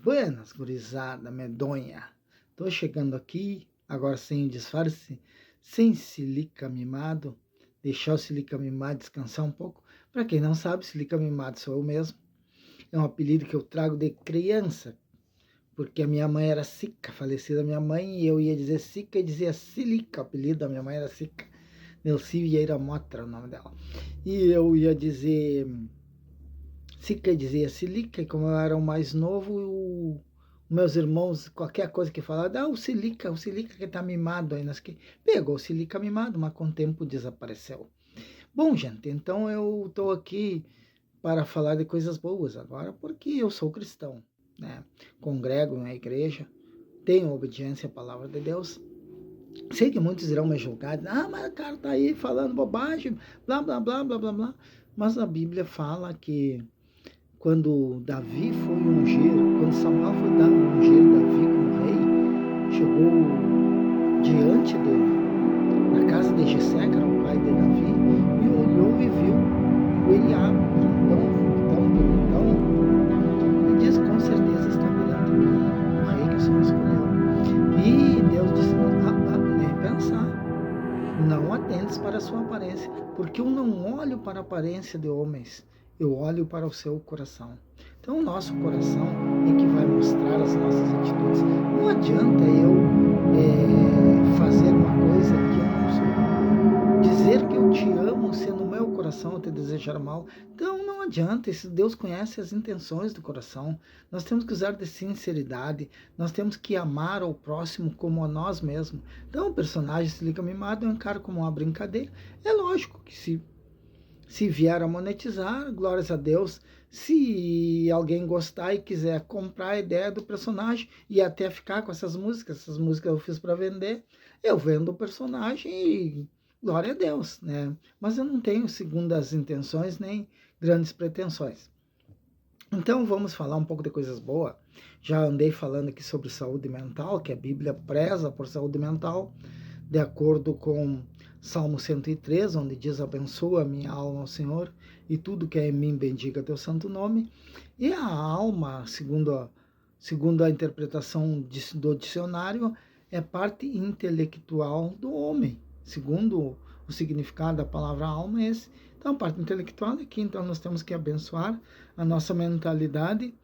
Buenas, gurizada medonha. Tô chegando aqui, agora sem disfarce, sem Silica Mimado. Deixar o Silica Mimado descansar um pouco. Para quem não sabe, Silica Mimado sou eu mesmo. É um apelido que eu trago de criança, porque a minha mãe era Sica, falecida minha mãe, e eu ia dizer Sica e dizia Silica, o apelido da minha mãe era Sica. Nelci Vieira Mota era o nome dela. E eu ia dizer Sica dizia Silica, e como eu era o mais novo, meus irmãos, qualquer coisa que falavam, o Silica que tá mimado aí, pegou o Silica mimado, mas com o tempo desapareceu. Bom, gente, então eu estou aqui para falar de coisas boas agora, porque eu sou cristão, né? Congrego na igreja, tenho obediência à palavra de Deus. Sei que muitos irão me julgar, mas o cara tá aí falando bobagem, blá, blá, blá, blá, blá, blá. Mas a Bíblia fala que quando Davi foi ungir, quando Samuel foi ungir Davi como rei, chegou diante da casa de Jessé, que era o pai de Davi, e olhou e viu o Eliabe, grandão, e diz, com certeza está perante mim o rei que o Senhor escolheu. E Deus disse, nem pensar, não atendes para a sua aparência, porque eu não olho para a aparência de homens, eu olho para o seu coração. Então o nosso coração é que vai mostrar as nossas atitudes. Não adianta eu fazer uma coisa que eu não sou. Dizer que eu te amo se no meu coração eu te desejar mal. Então não adianta, Deus conhece as intenções do coração. Nós temos que usar de sinceridade, nós temos que amar ao próximo como a nós mesmos. Então o personagem Silica Mimado eu encaro como uma brincadeira. É lógico que se vier a monetizar, glórias a Deus. Se alguém gostar e quiser comprar a ideia do personagem e até ficar com essas músicas eu fiz para vender, eu vendo o personagem e glória a Deus, né? Mas eu não tenho segundas intenções nem grandes pretensões. Então vamos falar um pouco de coisas boas. Já andei falando aqui sobre saúde mental, que a Bíblia preza por saúde mental, de acordo com Salmo 103, onde diz, abençoa a minha alma ao Senhor, e tudo que é em mim bendiga teu santo nome. E a alma, segundo a interpretação do dicionário, é parte intelectual do homem. Segundo o significado da palavra alma é esse. Então, a parte intelectual é aqui, então nós temos que abençoar a nossa mentalidade,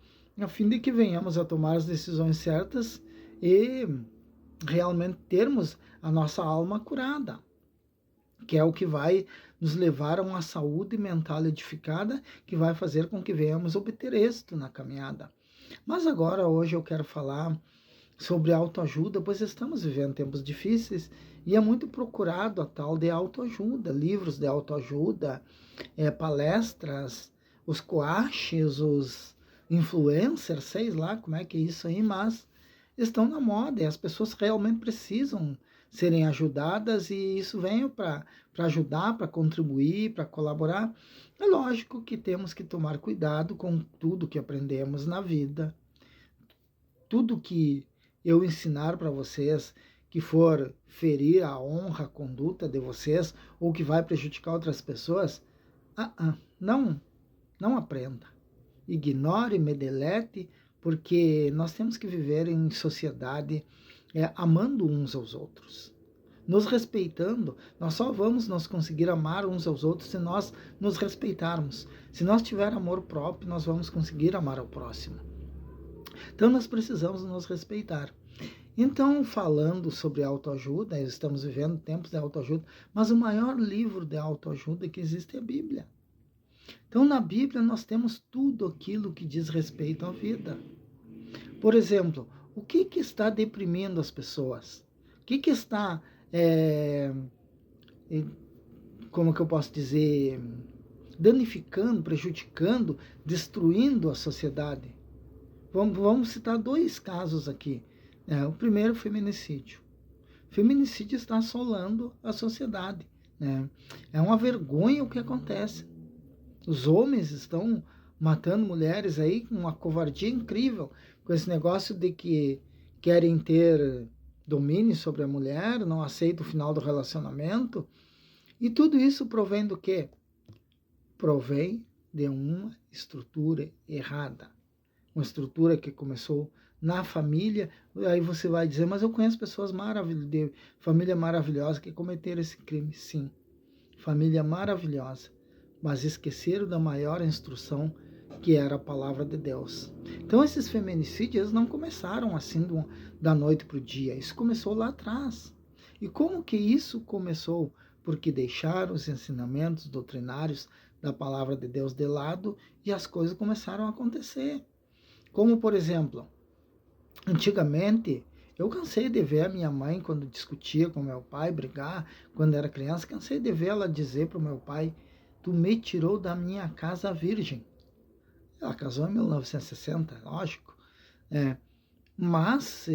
a fim de que venhamos a tomar as decisões certas e realmente termos a nossa alma curada, que é o que vai nos levar a uma saúde mental edificada, que vai fazer com que venhamos obter êxito na caminhada. Mas agora, hoje, eu quero falar sobre autoajuda, pois estamos vivendo tempos difíceis e é muito procurado a tal de autoajuda, livros de autoajuda, palestras, os coaches, os influencers, sei lá como é que é isso aí, mas estão na moda e as pessoas realmente precisam serem ajudadas e isso vem para ajudar, para contribuir, para colaborar. É lógico que temos que tomar cuidado com tudo que aprendemos na vida. Tudo que eu ensinar para vocês que for ferir a honra, a conduta de vocês ou que vai prejudicar outras pessoas, não aprenda. Ignore, me delete, porque nós temos que viver em sociedade amando uns aos outros. Nos respeitando, nós só vamos nos conseguir amar uns aos outros se nós nos respeitarmos. Se nós tivermos amor próprio, nós vamos conseguir amar ao próximo. Então nós precisamos nos respeitar. Então, falando sobre autoajuda, estamos vivendo tempos de autoajuda, mas o maior livro de autoajuda que existe é a Bíblia. Então, na Bíblia, nós temos tudo aquilo que diz respeito à vida. Por exemplo, o que está deprimindo as pessoas? O que está, como que eu posso dizer, danificando, prejudicando, destruindo a sociedade? Vamos citar dois casos aqui. O primeiro, o feminicídio. O feminicídio está assolando a sociedade. É uma vergonha o que acontece. Os homens estão matando mulheres aí com uma covardia incrível, com esse negócio de que querem ter domínio sobre a mulher, não aceitam o final do relacionamento. E tudo isso provém do quê? Provém de uma estrutura errada. uma estrutura que começou na família. Aí você vai dizer, mas eu conheço pessoas de família maravilhosa que cometeram esse crime. Sim, família maravilhosa, mas esqueceram da maior instrução, que era a palavra de Deus. Então esses feminicídios não começaram assim da noite para o dia, isso começou lá atrás. E como que isso começou? Porque deixaram os ensinamentos doutrinários da palavra de Deus de lado e as coisas começaram a acontecer. Como, por exemplo, antigamente, eu cansei de ver a minha mãe quando discutia com meu pai, brigar, quando era criança, cansei de ver ela dizer para o meu pai, tu me tirou da minha casa virgem. Ela casou em 1960, lógico. Mas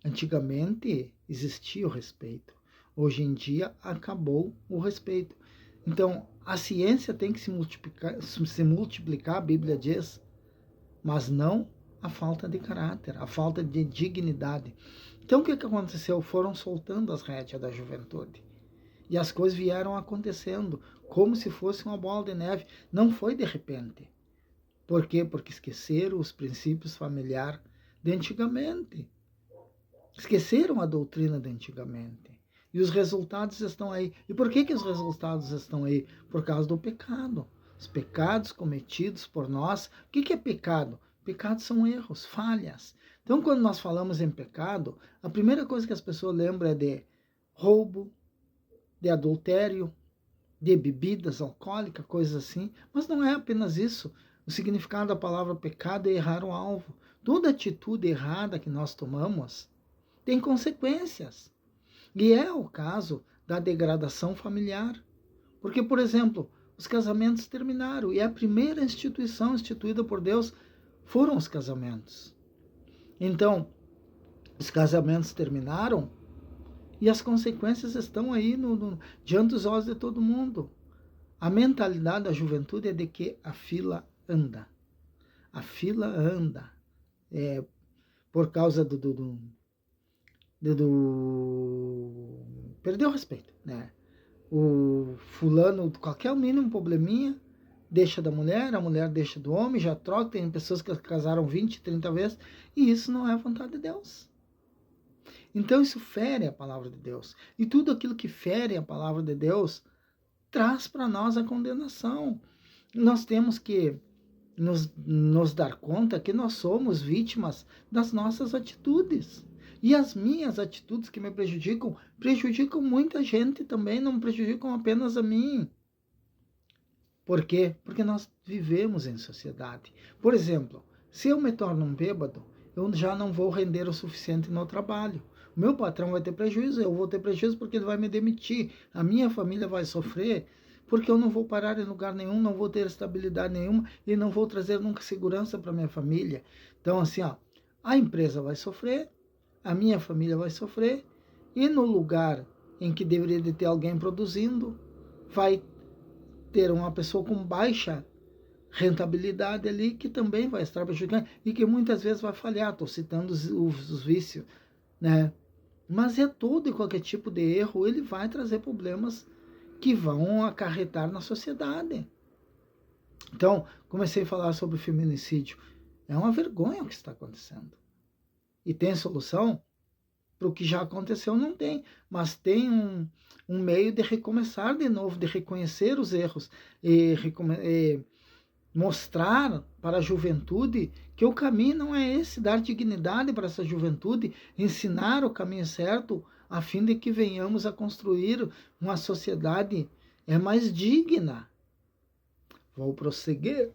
antigamente existia o respeito. Hoje em dia acabou o respeito. Então, a ciência tem que se multiplicar, a Bíblia diz, mas não a falta de caráter, a falta de dignidade. Então, o que aconteceu? Foram soltando as rédeas da juventude. E as coisas vieram acontecendo, como se fosse uma bola de neve. Não foi de repente. Por quê? Porque esqueceram os princípios familiares de antigamente. Esqueceram a doutrina de antigamente. E os resultados estão aí. E por que os resultados estão aí? Por causa do pecado. Os pecados cometidos por nós. O que é pecado? Pecados são erros, falhas. Então, quando nós falamos em pecado, a primeira coisa que as pessoas lembram é de roubo, de adultério, de bebidas alcoólicas, coisas assim. Mas não é apenas isso. O significado da palavra pecado é errar o alvo. Toda atitude errada que nós tomamos tem consequências. E é o caso da degradação familiar. Porque, por exemplo, os casamentos terminaram. E a primeira instituição instituída por Deus foram os casamentos. Então, os casamentos terminaram e as consequências estão aí diante dos olhos de todo mundo. A mentalidade da juventude é de que a fila anda. A fila anda. Por causa perdeu o respeito, né? O fulano, qualquer mínimo probleminha, deixa da mulher, a mulher deixa do homem, já troca, tem pessoas que casaram 20, 30 vezes, e isso não é a vontade de Deus. Então isso fere a palavra de Deus. E tudo aquilo que fere a palavra de Deus traz para nós a condenação. Nós temos que nos dar conta que nós somos vítimas das nossas atitudes. E as minhas atitudes que me prejudicam muita gente também, não prejudicam apenas a mim. Por quê? Porque nós vivemos em sociedade. Por exemplo, se eu me torno um bêbado, eu já não vou render o suficiente no trabalho. O meu patrão vai ter prejuízo, eu vou ter prejuízo porque ele vai me demitir. A minha família vai sofrer porque eu não vou parar em lugar nenhum, não vou ter estabilidade nenhuma e não vou trazer nunca segurança para minha família. Então, assim, a empresa vai sofrer, a minha família vai sofrer, e no lugar em que deveria de ter alguém produzindo, vai ter uma pessoa com baixa rentabilidade ali que também vai estar prejudicando e que muitas vezes vai falhar. Estou citando os vícios, né? Mas todo e qualquer tipo de erro, ele vai trazer problemas que vão acarretar na sociedade. Então, comecei a falar sobre o feminicídio. É uma vergonha o que está acontecendo. E tem solução? Para o que já aconteceu, não tem. Mas tem um meio de recomeçar de novo, de reconhecer os erros e mostrar para a juventude que o caminho não é esse, dar dignidade para essa juventude, ensinar o caminho certo, a fim de que venhamos a construir uma sociedade mais digna. Vou prosseguir.